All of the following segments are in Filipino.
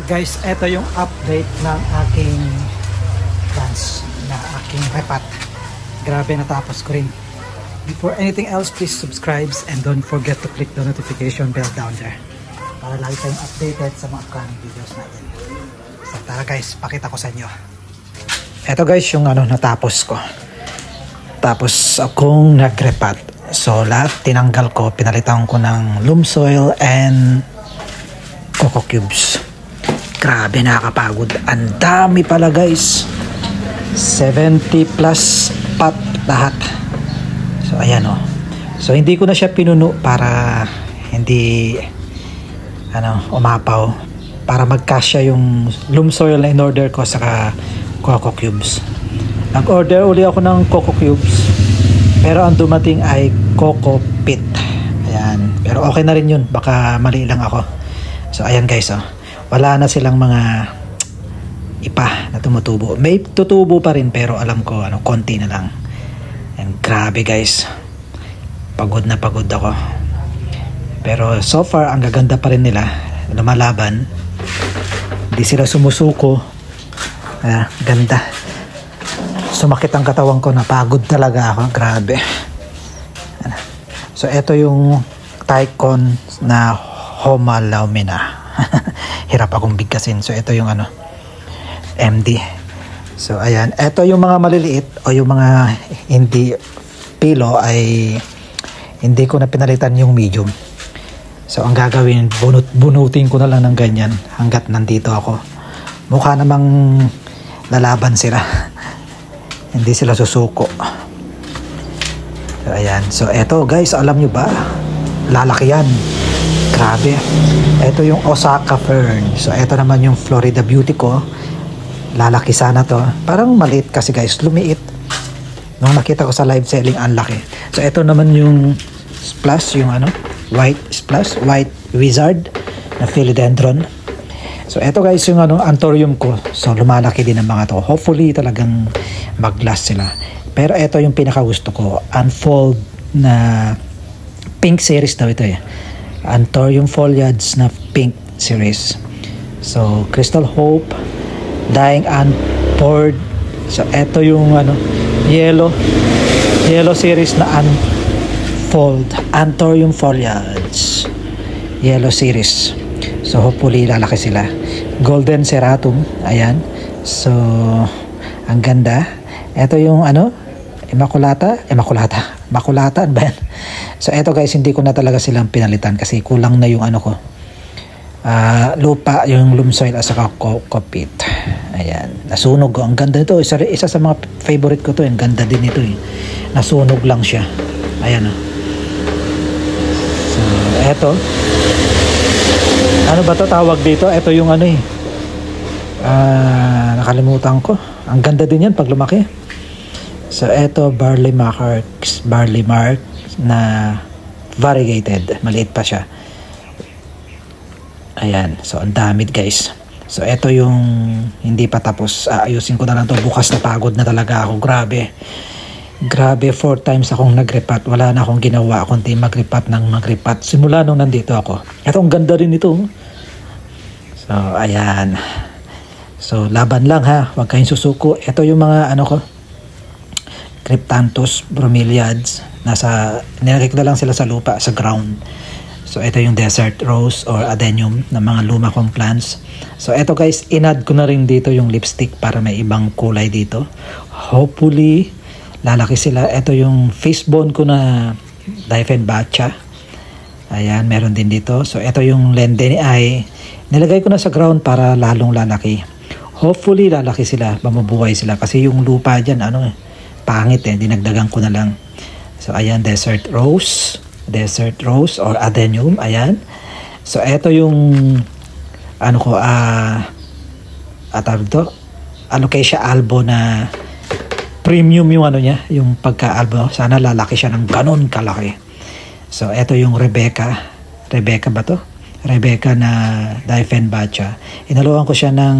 Guys, ito yung update ng aking dance na aking repat. Grabe, natapos ko rin. Before anything else, please subscribe and don't forget to click the notification bell down there para lagi tayong updated sa mga upcoming videos natin. So tara guys, pakita ko sa inyo. Ito guys yung natapos ko. Tapos akong nagrepat. So lahat tinanggal ko, pinalitan ko ng loam soil and coco cubes. Grabe, nakakapagod. Ang dami pala guys. 70 plus pot lahat. So ayan o. So hindi ko na siya pinuno para hindi umapaw. Para magkasya yung loam soil na in-order ko sa coco cubes. Nag-order uli ako ng coco cubes. Pero ang dumating ay coco pit. Ayan. Pero okay na rin yun. Baka mali lang ako. So ayan guys o. Wala na silang mga ipa na tumutubo. May tutubo pa rin pero alam ko konti na lang. And grabe guys. Pagod na pagod ako. Pero so far ang gaganda pa rin nila. Lumalaban. Hindi sila sumusuko. Ganda. Sumakit ang katawan ko. Napagod talaga ako. Grabe. So ito yung Taikon na Homa Laumina. Hirap akong bigkasin. So ito yung MD. So ayan, ito yung mga maliliit o yung mga hindi pilo ay hindi ko na pinalitan yung medium. So ang gagawin, bunutin ko na lang ng ganyan hanggat nandito ako. Mukha namang lalaban sila. Hindi sila susuko. So ayan, so eto guys, alam nyo ba, lalaki yan. Grabe. Ito yung Osaka Fern. So, ito naman yung Florida Beauty ko. Lalaki sana to. Parang maliit kasi guys. Lumiit. Nung nakita ko sa live selling, ang laki. So, ito naman yung splash. Yung white splash. White wizard na philodendron. So, ito guys yung anthurium ko. So, lumalaki din ang mga to. Hopefully, talagang mag-last sila. Pero ito yung pinaka gusto ko. Unfold na pink series daw ito eh. Anthurium foliage na pink series. So Crystal Hope, Dying Unpoured. So eto yung yellow series na Unfold, Anthurium foliage yellow series. So hopefully lalaki sila. Golden Ceratum, ayan. So ang ganda. Eto yung Immaculata ba yan? So eto guys, hindi ko na talaga silang pinalitan kasi kulang na yung lupa, yung loam soil at saka coco pit. Ayan, nasunog. Ang ganda nito. Isa sa mga favorite ko to. Ang ganda din ito eh. Nasunog lang siya. Ayan o. So eto. Ano ba to tawag dito? Eto yung nakalimutan ko. Ang ganda din yan pag lumaki. So eto barley mark na variegated, maliit pa siya. Ayan, so ang dami guys. So eto yung hindi pa tapos. Ayusin ko na lang to bukas, na pagod na talaga ako. Grabe 4 times akong nagrepat. Wala na akong ginawa kundi magrepat simula nung nandito ako. Eto ang ganda rin ito. So ayan. So laban lang ha, huwag kayong susuko. Eto yung mga ko, Cryptanthus bromeliads. Nilagay ko na lang sila sa lupa, sa ground. So ito yung desert rose or adenium na mga luma kong plants. So ito guys, inad ko na rin dito yung lipstick para may ibang kulay dito. Hopefully lalaki sila. Ito yung fishbone ko na Dieffenbachia. Ayan, meron din dito. So ito yung Lendeni ay nilagay ko na sa ground para lalong lalaki. Hopefully lalaki sila, mamubuhay sila kasi yung lupa dyan pangit dinagdagan ko na lang. So ayan, desert rose or adenium, ayan. So eto yung Alocasia albo na premium yung niya, yung pagka-albo. Sana lalaki siya ng ganon kalaki. So eto yung Rebecca ba to? Rebecca na Dieffenbachia. Inaluan ko siya ng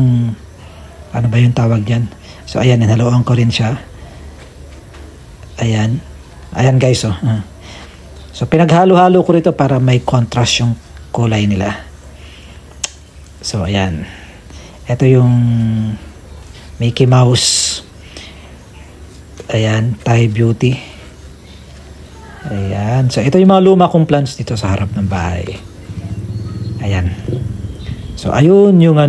ba yung tawag diyan? So ayan, inaluan ko rin siya. Ayan guys so pinaghalo-halo ko rito para may contrast yung kulay nila. So ayan, Ito yung Mickey Mouse. Ayan, Thai Beauty. Ayan. So, ito yung mga luma kong plants dito sa harap ng bahay. Ayan. So, ayun yung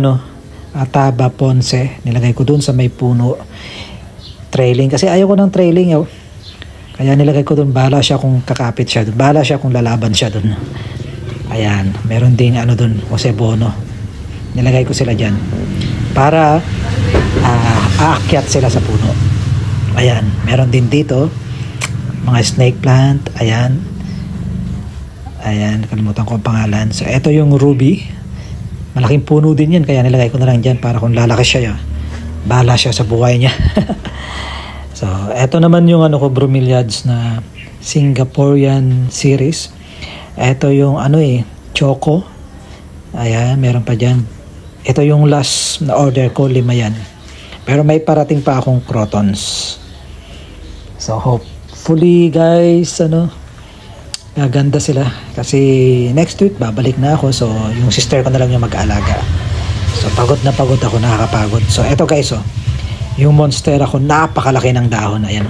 Ataba Ponce. Nilagay ko dun sa may puno. Trailing. Kasi ayaw ko ng trailing. Kaya nilagay ko dun. Bahala siya kung kakapit siya dun. Bahala siya kung lalaban siya dun. Ayan. Meron ding dun. Jose Bono. Nilagay ko sila dyan. Para aakyat sila sa puno. Ayan. Meron din dito. Mga snake plant. Ayan. Ayan. Kalimutan ko ang pangalan. So, ito yung ruby. Malaking puno din yan. Kaya nilagay ko na lang dyan para kung lalaki siya. Bahala siya sa buhay niya. So, eto naman yung bromeliads na Singaporean series. Eto yung choco. Ayan, meron pa dyan. Ito yung last na order ko, 5 yan. Pero may parating pa akong crotons. So, hopefully guys, gaganda sila. Kasi next week, babalik na ako. So, yung sister ko na lang yung mag-aalaga. So, pagod na pagod ako, nakakapagod. So, eto guys, yung monstera ko, napakalaki ng dahon. Ayan.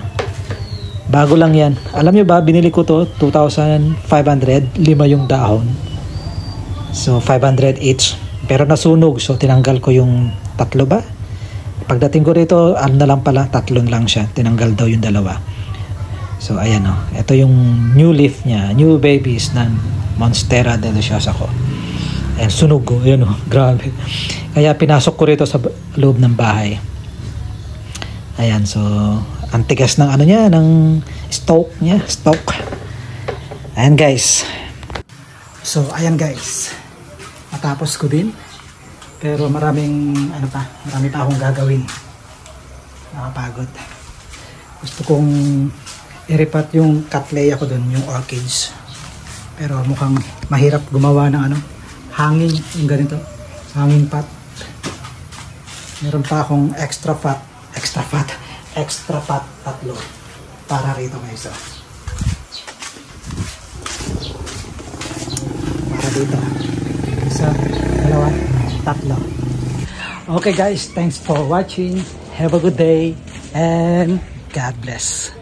Bago lang yan. Alam nyo ba, binili ko to, 2,500. 5 yung dahon. So, 500 each. Pero nasunog. So, tinanggal ko yung 3 ba? Pagdating ko rito, na lang pala, 3 lang siya. Tinanggal daw yung 2. So, ayan ito yung new leaf niya. New babies ng Monstera deliciosa ko. Ayan, sunog ko. Ayan grabe. Kaya pinasok ko rito sa loob ng bahay. Ayan, so ang tigas ng niya, ng stalk niya, stalk. Ayan guys. So ayan guys. Matapos ko din. Pero marami pa akong gagawin. Nakapagod. Gusto kong i-repot yung cattleya ko dun, yung orchids. Pero mukhang mahirap gumawa ng hangin, yung ganito. Hanging pot. Meron pa akong extra pot 3 para rito guys. Para dito 1, 2, 3. Okay guys, thanks for watching. Have a good day and God bless.